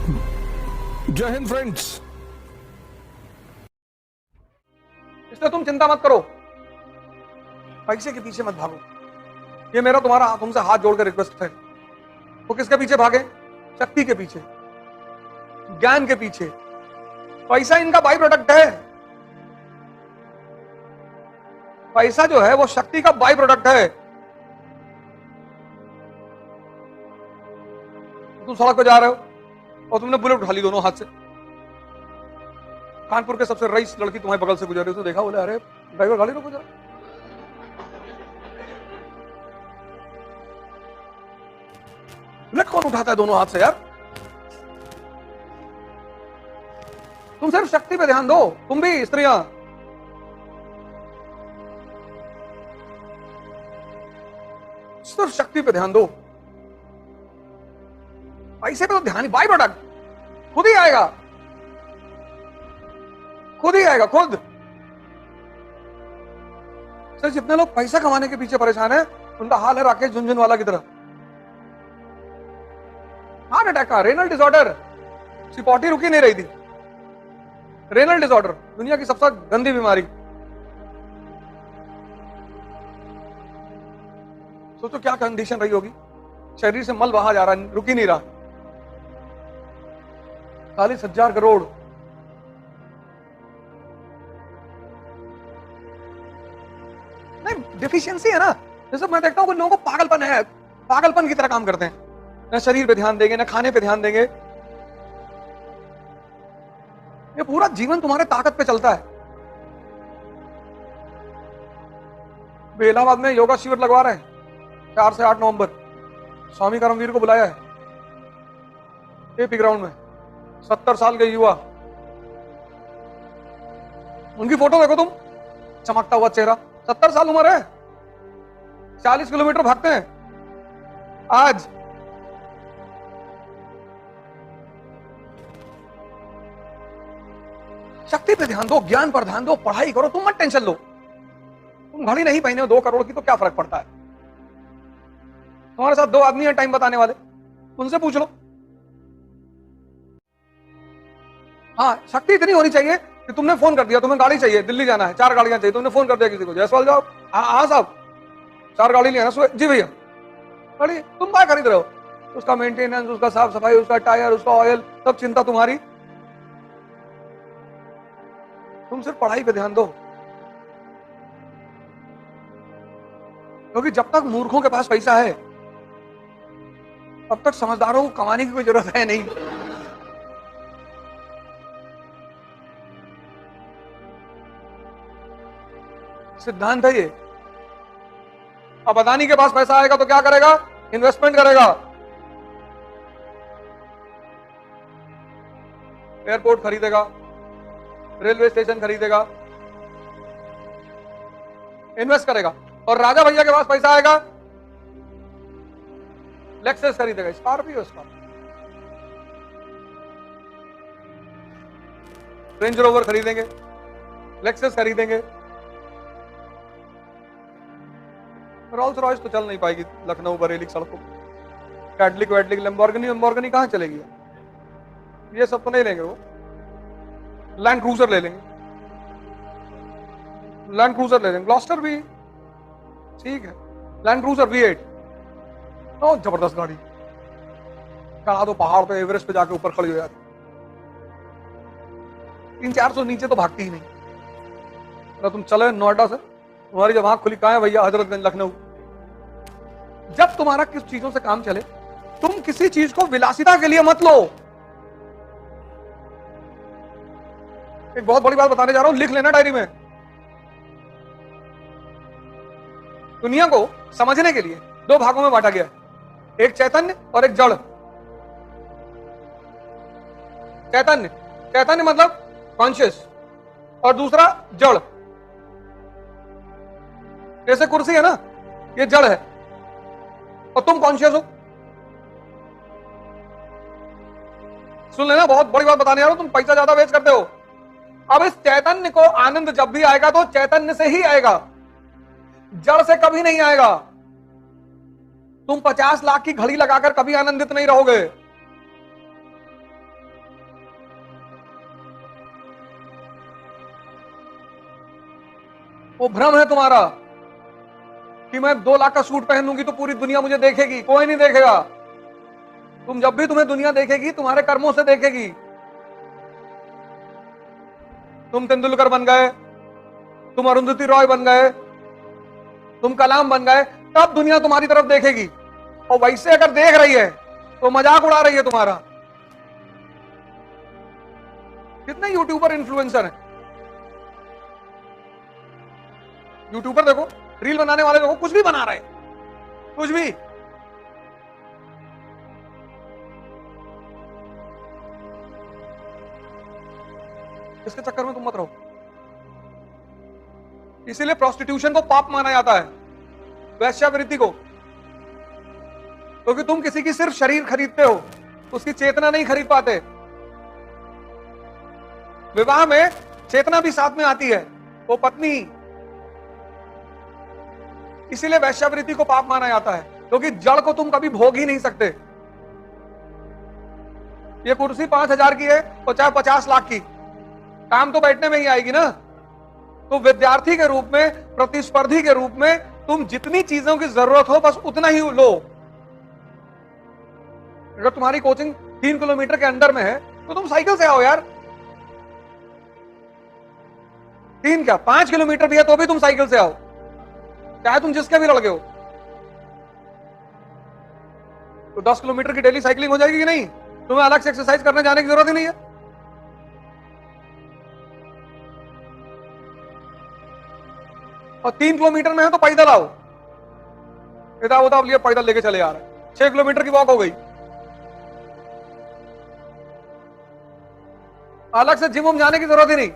जय हिंद फ्रेंड्स। इसलिए तुम चिंता मत करो, पैसे के पीछे मत भागो। ये मेरा तुम्हारा तुमसे हाथ जोड़कर रिक्वेस्ट है। वो किसके पीछे भागे? शक्ति के पीछे, ज्ञान के पीछे। पैसा इनका बाई प्रोडक्ट है। पैसा जो है वो शक्ति का बाई प्रोडक्ट है। तुम सड़क पे जा रहे हो और तुमने बुलेट उठा ली दोनों हाथ से। कानपुर के सबसे रईस लड़की तुम्हारे बगल से गुजर रही, तो देखा, बोले अरे ड्राइवर गाड़ी रोको जरा। बुलेट कौन उठाता है दोनों हाथ से यार? तुम सिर्फ शक्ति पे ध्यान दो। तुम भी स्त्रियां, सिर्फ शक्ति पे ध्यान दो। पैसे पे तो ध्यान ही, बाई प्रोडक्ट खुद ही आएगा, खुद ही आएगा, खुद। सर जितने लोग पैसा कमाने के पीछे परेशान हैं, उनका हाल है राकेश झुनझुनवाला की तरह। हार्ट अटैक का, रेनल डिसऑर्डर, सिपॉटी रुकी नहीं रही थी। रेनल डिसऑर्डर दुनिया की सबसे गंदी बीमारी। सोचो क्या कंडीशन रही होगी। शरीर से मल बहा जा रहा, रुक ही नहीं रहा। 40,000 करोड़। नहीं, डिफिशियंसी है ना। जैसे मैं देखता हूं कुछ लोगों को पागलपन है, पागलपन की तरह काम करते हैं। न शरीर पे ध्यान देंगे, न खाने पे ध्यान देंगे। ये पूरा जीवन तुम्हारे ताकत पे चलता है। वे इलाहाबाद में योगा शिविर लगवा रहे हैं 4 से 8 नवंबर। स्वामी करमवीर को बुलाया है एपी ग्राउंड में। 70 साल के युवा, उनकी फोटो देखो तुम, चमकता हुआ चेहरा। 70 साल उम्र है, 40 किलोमीटर भागते हैं आज। शक्ति पे ध्यान दो, ज्ञान पर ध्यान दो, पढ़ाई करो। तुम मत टेंशन लो। तुम घड़ी नहीं पहने हो 2 करोड़ की, तो क्या फर्क पड़ता है? तुम्हारे साथ 2 आदमी हैं टाइम बताने वाले, उनसे पूछ लो। हाँ, शक्ति इतनी होनी चाहिए कि तुमने फोन कर दिया, तुम्हें गाड़ी चाहिए, दिल्ली जाना है, 4 गाड़ियां चाहिए, तुमने फोन कर दिया किसी को, जयसवाल जाओ। हाँ साहब, 4 गाड़ी लेना सुबह। जी भैया। गाड़ी तुम क्या खरीद रहे हो? उसका मेंटेनेंस, उसका साफ सफाई, उसका टायर, उसका ऑयल, सब चिंता तुम्हारी। तुम सिर्फ पढ़ाई पे ध्यान दो। क्योंकि जब तक मूर्खों के पास पैसा है, तब तक समझदारों को कमाने की कोई जरूरत है नहीं। सिद्धांत है ये। अब अदानी के पास पैसा आएगा तो क्या करेगा? इन्वेस्टमेंट करेगा, एयरपोर्ट खरीदेगा, रेलवे स्टेशन खरीदेगा, इन्वेस्ट करेगा। और राजा भैया के पास पैसा आएगा, लेक्सस खरीदेगा, स्कॉर्पियो, रेंज रोवर खरीदेंगे, लेक्सस खरीदेंगे। रोल्स रॉयस तो चल नहीं पाएगी लखनऊ बरेली सड़कों। कैडलिक वैडलिक, लैम्बोर्गिनी कहां चलेगी? ये सब तो नहीं लेंगे वो। लैंड क्रूजर ले लेंगे, लैंड क्रूजर ले लेंगे। ग्लॉस्टर भी ठीक है, लैंड क्रूजर V8, तो जबरदस्त गाड़ी। चढ़ा दो पहाड़ पे, एवरेस्ट पे जाके ऊपर खड़ी हो जाती। 300-400 नीचे तो भागती ही नहीं। अगर तुम चले नोएडा से, तुम्हारी जब आंख खुली, कहां है भैया? हजरतगंज, लखनऊ। जब तुम्हारा किस चीजों से काम चले, तुम किसी चीज को विलासिता के लिए मत लो। एक बहुत बड़ी बात बताने जा रहा हूं, लिख लेना डायरी में। दुनिया को समझने के लिए 2 भागों में बांटा गया, एक चैतन्य और एक जड़। चैतन्य मतलब कॉन्शियस, और दूसरा जड़। जैसे कुर्सी है ना, ये जड़ है और तुम कॉन्शियस हो। सुन लेना, बहुत बड़ी बात बताने जा रहा हूं, तुम पैसा ज्यादा वेस्ट करते हो। अब इस चैतन्य को आनंद जब भी आएगा तो चैतन्य से ही आएगा, जड़ से कभी नहीं आएगा। तुम 50 लाख की घड़ी लगाकर कभी आनंदित नहीं रहोगे। वो भ्रम है तुम्हारा कि मैं 2 लाख का सूट पहनूंगी तो पूरी दुनिया मुझे देखेगी। कोई नहीं देखेगा। तुम जब भी तुम्हें दुनिया देखेगी तुम्हारे कर्मों से देखेगी। तुम तेंदुलकर बन गए, तुम अरुंधति रॉय बन गए, तुम कलाम बन गए, तब दुनिया तुम्हारी तरफ देखेगी। और वैसे अगर देख रही है तो मजाक उड़ा रही है तुम्हारा। कितने यूट्यूबर इन्फ्लुएंसर हैं? यूट्यूबर देखो, रील बनाने वाले देखो, कुछ भी बना रहे हैं, कुछ भी। इसके चक्कर में तुम मत रहो। इसीलिए प्रोस्टिट्यूशन को पाप माना जाता है, वैश्यावृत्ति को, क्योंकि तुम किसी की सिर्फ शरीर खरीदते हो, उसकी चेतना नहीं खरीद पाते। विवाह में चेतना भी साथ में आती है, वो पत्नी। इसीलिए वैश्यावृत्ति को पाप माना जाता है, क्योंकि जड़ को तुम कभी भोग ही नहीं सकते। ये कुर्सी 5,000 की है तो चाहे 50 लाख की, काम तो बैठने में ही आएगी ना। तो विद्यार्थी के रूप में, प्रतिस्पर्धी के रूप में तुम जितनी चीजों की जरूरत हो बस उतना ही लो। अगर तुम्हारी कोचिंग 3 किलोमीटर के अंदर में है तो तुम साइकिल से आओ यार। 3 क्या 5 किलोमीटर भी है तो भी तुम साइकिल से आओ, चाहे तुम जिसके भी लड़के हो। तो 10 किलोमीटर की डेली साइकिलिंग हो जाएगी कि नहीं? तुम्हें अलग से एक्सरसाइज करने जाने की जरूरत ही नहीं है। और 3 किलोमीटर में है तो पैदल आओ। इधर उधर लिए पैदल लेके चले आ रहे हैं, 6 किलोमीटर की वॉक हो गई। अलग से जिम जाने की जरूरत ही नहीं।